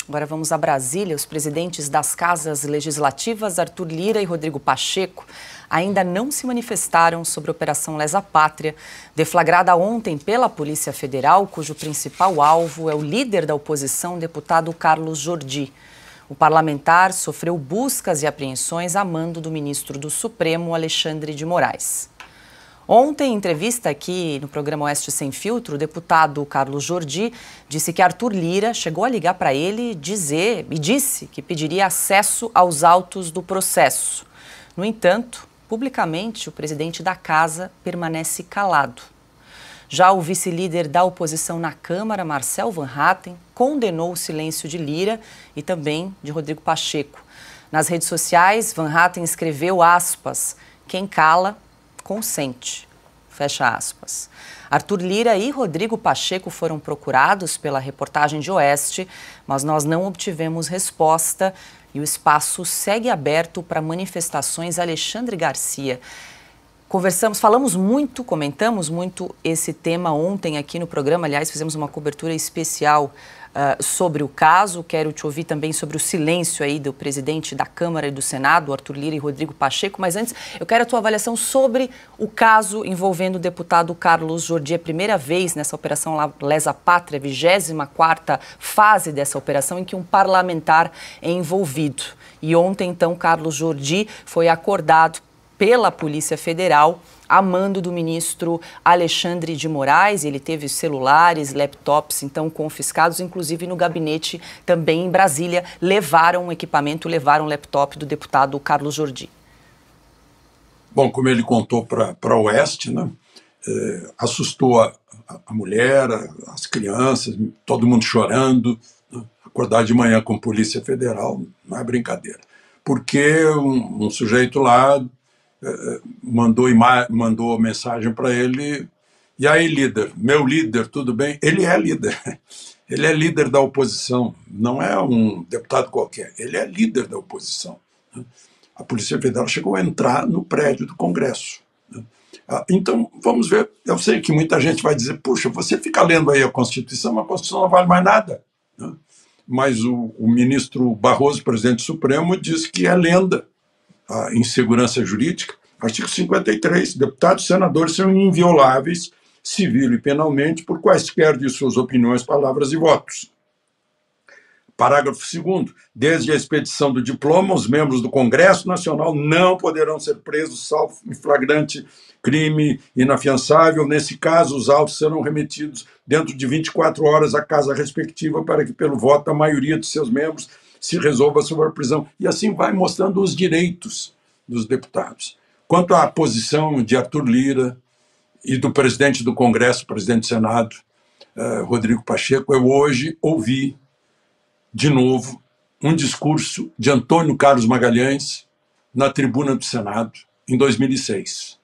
Agora vamos a Brasília. Os presidentes das casas legislativas, Arthur Lira e Rodrigo Pacheco, ainda não se manifestaram sobre a Operação Lesa Pátria, deflagrada ontem pela Polícia Federal, cujo principal alvo é o líder da oposição, deputado Carlos Jordi. O parlamentar sofreu buscas e apreensões a mando do ministro do Supremo, Alexandre de Moraes. Ontem, em entrevista aqui no programa Oeste Sem Filtro, o deputado Carlos Jordi disse que Arthur Lira chegou a ligar para ele e disse que pediria acesso aos autos do processo. No entanto, publicamente, o presidente da casa permanece calado. Já o vice-líder da oposição na Câmara, Marcel Van Hatten, condenou o silêncio de Lira e também de Rodrigo Pacheco. Nas redes sociais, Van Hatten escreveu, aspas, "Quem cala, consente", fecha aspas. Arthur Lira e Rodrigo Pacheco foram procurados pela reportagem de Oeste, mas nós não obtivemos resposta e o espaço segue aberto para manifestações. Alexandre Garcia. Falamos muito, comentamos muito esse tema ontem aqui no programa. Aliás, fizemos uma cobertura especial sobre o caso. Quero te ouvir também sobre o silêncio aí do presidente da Câmara e do Senado, Arthur Lira e Rodrigo Pacheco. Mas antes, eu quero a tua avaliação sobre o caso envolvendo o deputado Carlos Jordi. É a primeira vez nessa Operação Lesa Pátria, 24ª fase dessa operação, em que um parlamentar é envolvido. E ontem, então, Carlos Jordi foi acordado pela Polícia Federal, a mando do ministro Alexandre de Moraes. Ele teve celulares, laptops, então, confiscados, inclusive no gabinete também em Brasília, levaram o laptop do deputado Carlos Jordi. Bom, como ele contou para o Oeste, né, assustou a mulher, as crianças, todo mundo chorando, né, acordar de manhã com Polícia Federal não é brincadeira. Porque um sujeito lá mandou mensagem para ele: "E aí, líder, meu líder, tudo bem?" Ele é líder, ele é líder da oposição, não é um deputado qualquer, ele é líder da oposição. A Polícia Federal chegou a entrar no prédio do Congresso. Então, vamos ver, eu sei que muita gente vai dizer: "Puxa, você fica lendo aí a Constituição, a Constituição não vale mais nada." Mas o ministro Barroso, presidente do Supremo, diz que é lenda a insegurança jurídica. Artigo 53, deputados e senadores são invioláveis, civil e penalmente, por quaisquer de suas opiniões, palavras e votos. Parágrafo 2º, desde a expedição do diploma, os membros do Congresso Nacional não poderão ser presos, salvo em flagrante crime inafiançável. Nesse caso, os autos serão remetidos dentro de 24 horas à casa respectiva para que, pelo voto da maioria de seus membros, se resolva sobre a prisão. E assim vai mostrando os direitos dos deputados. Quanto à posição de Arthur Lira e do presidente do Congresso, presidente do Senado, Rodrigo Pacheco, eu hoje ouvi de novo um discurso de Antônio Carlos Magalhães na tribuna do Senado em 2006.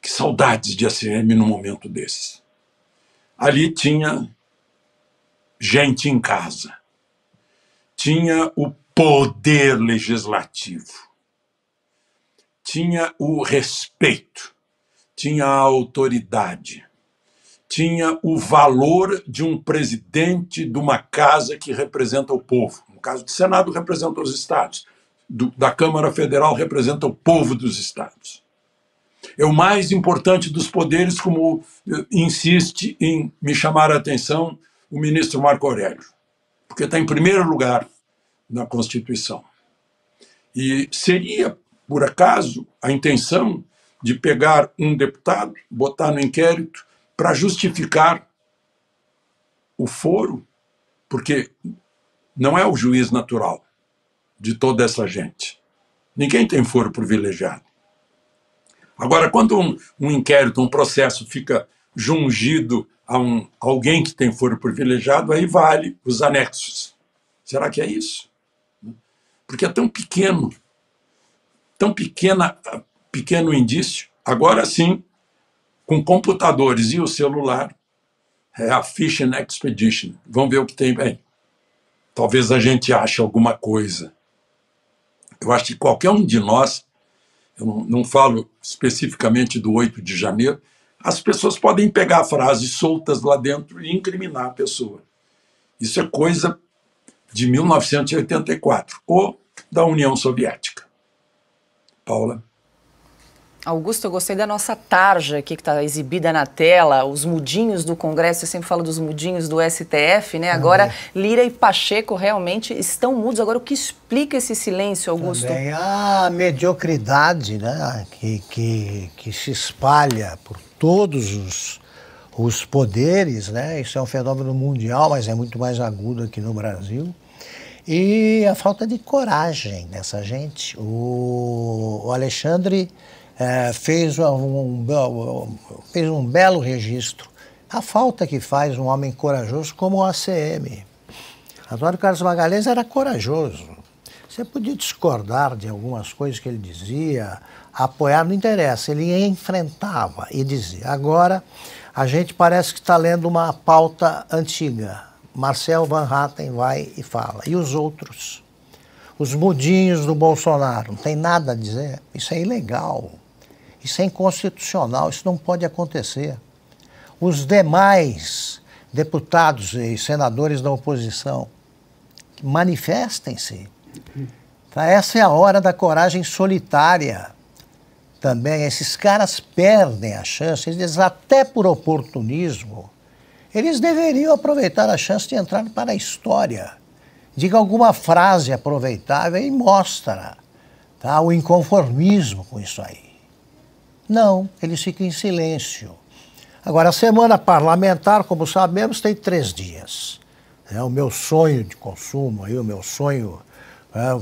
Que saudades de ACM num momento desse. Ali tinha gente em casa. Tinha o poder legislativo, tinha o respeito, tinha a autoridade, tinha o valor de um presidente de uma casa que representa o povo. No caso do Senado, representa os estados, da Câmara Federal representa o povo dos estados. É o mais importante dos poderes, como insiste em me chamar a atenção o ministro Marco Aurélio, porque está em primeiro lugar na Constituição. E seria, por acaso, a intenção de pegar um deputado, botar no inquérito, para justificar o foro, porque não é o juiz natural de toda essa gente. Ninguém tem foro privilegiado. Agora, quando um inquérito, um processo fica jungido a alguém que tem foro privilegiado, aí vale os anexos. Será que é isso? Porque é tão pequeno pequeno indício. Agora sim, com computadores e o celular, é a Fishing Expedition. Vamos ver o que tem bem. Talvez a gente ache alguma coisa. Eu acho que qualquer um de nós, eu não falo especificamente do 8 de janeiro, as pessoas podem pegar frases soltas lá dentro e incriminar a pessoa. Isso é coisa de 1984, ou da União Soviética. Paula? Augusto, eu gostei da nossa tarja aqui que está exibida na tela, os mudinhos do Congresso, eu sempre falo dos mudinhos do STF, né? Agora, Lira e Pacheco realmente estão mudos. Agora, o que explica esse silêncio, Augusto? Também a mediocridade, né? que se espalha por todos os poderes, né? Isso é um fenômeno mundial, mas é muito mais agudo aqui no Brasil. E a falta de coragem dessa gente. O Alexandre fez um belo registro. A falta que faz um homem corajoso como o ACM. Antônio Carlos Magalhães era corajoso. Você podia discordar de algumas coisas que ele dizia, apoiar, não interessa. Ele enfrentava e dizia. Agora, a gente parece que está lendo uma pauta antiga. Marcel Van Hatten vai e fala. E os outros? Os mudinhos do Bolsonaro. Não tem nada a dizer. Isso é ilegal. Isso é inconstitucional. Isso não pode acontecer. Os demais deputados e senadores da oposição, manifestem-se. Tá? Essa é a hora da coragem solitária. Também esses caras perdem a chance, eles até por oportunismo, eles deveriam aproveitar a chance de entrar para a história. Diga alguma frase aproveitável e mostra, tá, o inconformismo com isso aí. Não, eles ficam em silêncio. Agora, a semana parlamentar, como sabemos, tem 3 dias. O meu sonho de consumo, o meu sonho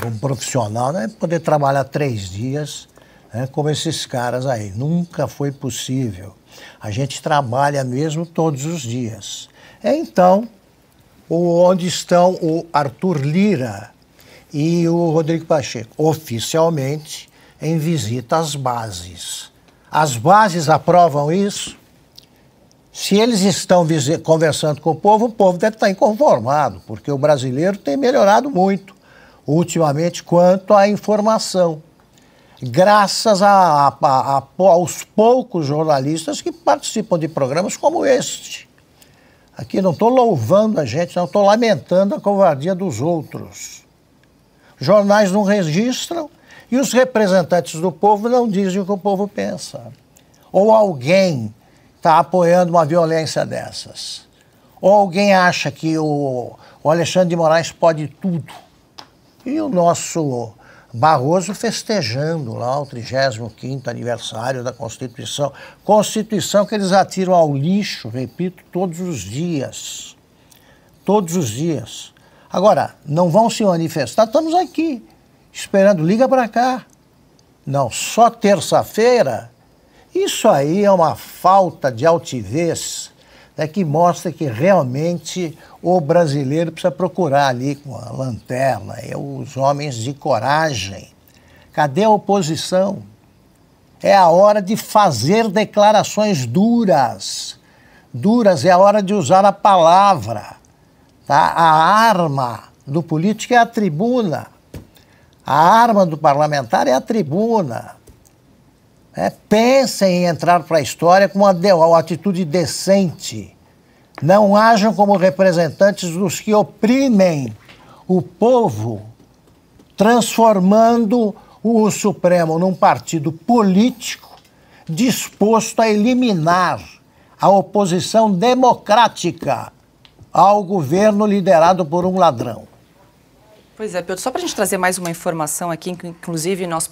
como profissional, é poder trabalhar 3 dias, como esses caras aí. Nunca foi possível. A gente trabalha mesmo todos os dias. Então, onde estão o Arthur Lira e o Rodrigo Pacheco? Oficialmente, em visita às bases. As bases aprovam isso? Se eles estão conversando com o povo deve estar inconformado, porque o brasileiro tem melhorado muito, ultimamente, quanto à informação. Graças aos poucos jornalistas que participam de programas como este. Aqui não estou louvando a gente, não estou lamentando a covardia dos outros. Jornais não registram e os representantes do povo não dizem o que o povo pensa. Ou alguém está apoiando uma violência dessas. Ou alguém acha que o Alexandre de Moraes pode tudo. E o nosso Barroso festejando lá o 35º aniversário da Constituição. Constituição que eles atiram ao lixo, repito, todos os dias. Todos os dias. Agora, não vão se manifestar, estamos aqui, esperando, liga para cá. Não, só terça-feira. Isso aí é uma falta de altivez, né, que mostra que realmente o brasileiro precisa procurar ali com a lanterna, os homens de coragem. Cadê a oposição? É a hora de fazer declarações duras. Duras, é a hora de usar a palavra. Tá? A arma do político é a tribuna. A arma do parlamentar é a tribuna. Pensem em entrar para a história com uma atitude decente. Não ajam como representantes dos que oprimem o povo, transformando o Supremo num partido político disposto a eliminar a oposição democrática ao governo liderado por um ladrão. Pois é, Pedro, só para a gente trazer mais uma informação aqui, inclusive nós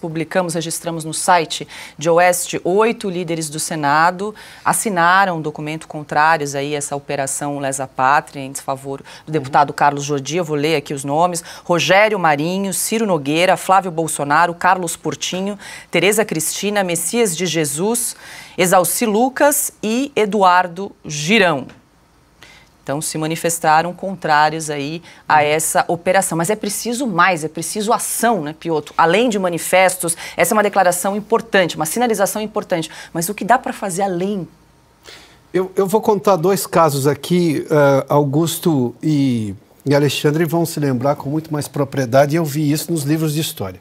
registramos no site de Oeste, 8 líderes do Senado assinaram um documento contrários aí a essa operação Lesa Pátria em desfavor do deputado Carlos Jordi. Eu vou ler aqui os nomes: Rogério Marinho, Ciro Nogueira, Flávio Bolsonaro, Carlos Portinho, Tereza Cristina, Messias de Jesus, Exalci Lucas e Eduardo Girão. Então, se manifestaram contrários aí a essa operação. Mas é preciso mais, é preciso ação, né, Piotr? Além de manifestos, essa é uma declaração importante, uma sinalização importante. Mas o que dá para fazer além? Eu vou contar 2 casos aqui. Augusto e Alexandre vão se lembrar com muito mais propriedade. Eu vi isso nos livros de história.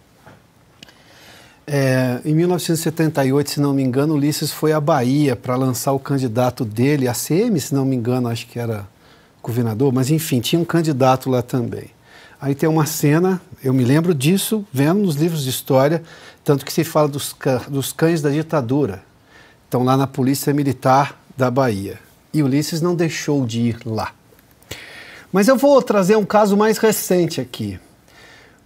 Em 1978, se não me engano, Ulisses foi à Bahia para lançar o candidato dele, ACM, se não me engano, acho que era governador, mas enfim, tinha um candidato lá também. Aí tem uma cena, eu me lembro disso, vendo nos livros de história, tanto que se fala dos cães da ditadura. Estão lá na Polícia Militar da Bahia. E Ulisses não deixou de ir lá. Mas eu vou trazer um caso mais recente aqui.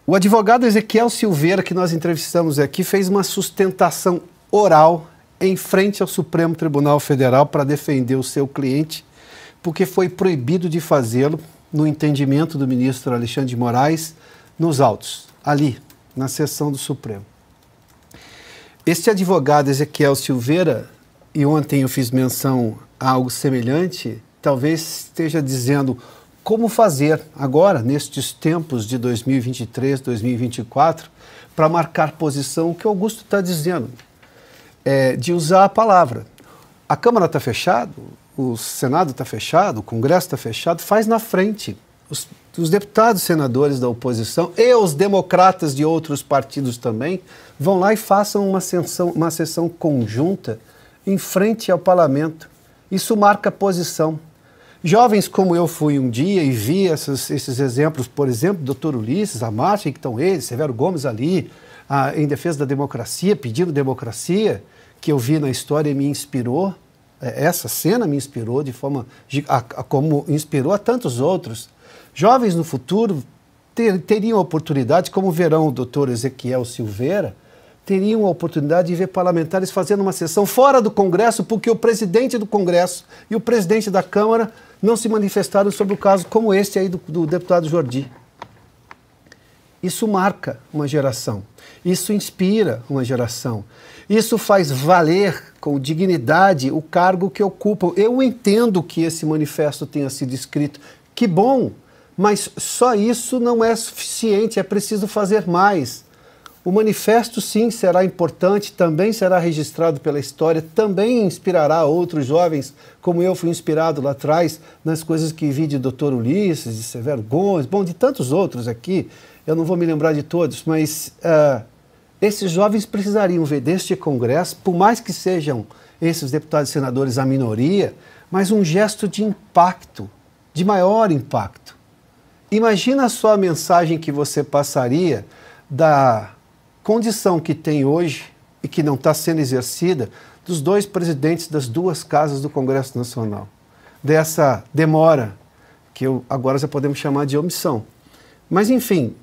O advogado Ezequiel Silveira, que nós entrevistamos aqui, fez uma sustentação oral em frente ao Supremo Tribunal Federal para defender o seu cliente, porque foi proibido de fazê-lo, no entendimento do ministro Alexandre de Moraes, nos autos, ali, na sessão do Supremo. Este advogado Ezequiel Silveira, e ontem eu fiz menção a algo semelhante, talvez esteja dizendo como fazer agora, nestes tempos de 2023, 2024, para marcar posição, o que o Augusto está dizendo, de usar a palavra. A Câmara está fechada, o Senado está fechado, o Congresso está fechado, faz na frente. Os deputados senadores da oposição e os democratas de outros partidos também vão lá e façam uma sessão conjunta em frente ao parlamento. Isso marca posição. Jovens como eu fui um dia e vi esses exemplos, por exemplo, Dr. Ulisses, a marcha em que estão eles, Severo Gomes ali, em defesa da democracia, pedindo democracia, que eu vi na história e me inspirou. Essa cena me inspirou de forma como inspirou a tantos outros. Jovens no futuro teriam a oportunidade, como verão o doutor Ezequiel Silveira, teriam a oportunidade de ver parlamentares fazendo uma sessão fora do Congresso, porque o presidente do Congresso e o presidente da Câmara não se manifestaram sobre o caso como este aí do deputado Jordi. Isso marca uma geração, isso inspira uma geração, isso faz valer com dignidade o cargo que ocupam. Eu entendo que esse manifesto tenha sido escrito, que bom, mas só isso não é suficiente, é preciso fazer mais. O manifesto, sim, será importante, também será registrado pela história, também inspirará outros jovens, como eu fui inspirado lá atrás, nas coisas que vi de Dr. Ulisses, de Severo Gomes, bom, de tantos outros aqui, eu não vou me lembrar de todos, mas esses jovens precisariam ver deste Congresso, por mais que sejam esses deputados e senadores a minoria, mas um gesto de impacto, de maior impacto. Imagina só a mensagem que você passaria da condição que tem hoje e que não está sendo exercida dos dois presidentes das duas casas do Congresso Nacional. Dessa demora, que agora já podemos chamar de omissão. Mas, enfim,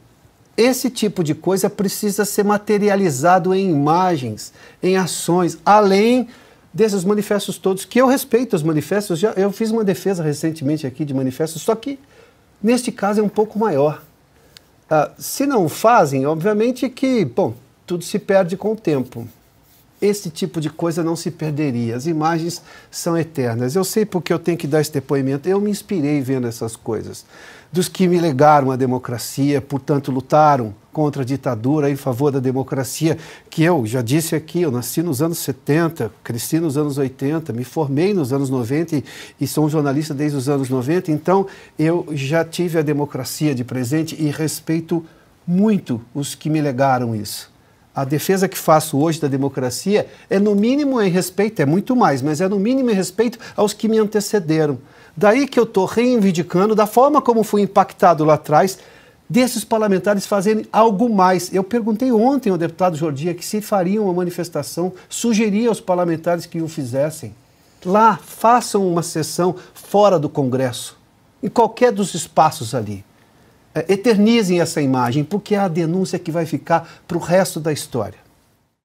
esse tipo de coisa precisa ser materializado em imagens, em ações, além desses manifestos todos, que eu respeito os manifestos. Eu fiz uma defesa recentemente aqui de manifestos, só que neste caso é um pouco maior. Se não fazem, obviamente que, bom, tudo se perde com o tempo. Esse tipo de coisa não se perderia. As imagens são eternas. Eu sei porque eu tenho que dar esse depoimento. Eu me inspirei vendo essas coisas. Dos que me legaram a democracia, portanto, lutaram contra a ditadura em favor da democracia, que eu já disse aqui, eu nasci nos anos 70, cresci nos anos 80, me formei nos anos 90 e sou um jornalista desde os anos 90, então eu já tive a democracia de presente e respeito muito os que me legaram isso. A defesa que faço hoje da democracia é no mínimo em respeito, é muito mais, mas é no mínimo em respeito aos que me antecederam. Daí que eu estou reivindicando, da forma como fui impactado lá atrás, desses parlamentares fazerem algo mais. Eu perguntei ontem ao deputado Jordi que se faria uma manifestação, sugeri aos parlamentares que o fizessem. Lá, façam uma sessão fora do Congresso, em qualquer dos espaços ali. Eternizem essa imagem, porque é a denúncia que vai ficar para o resto da história.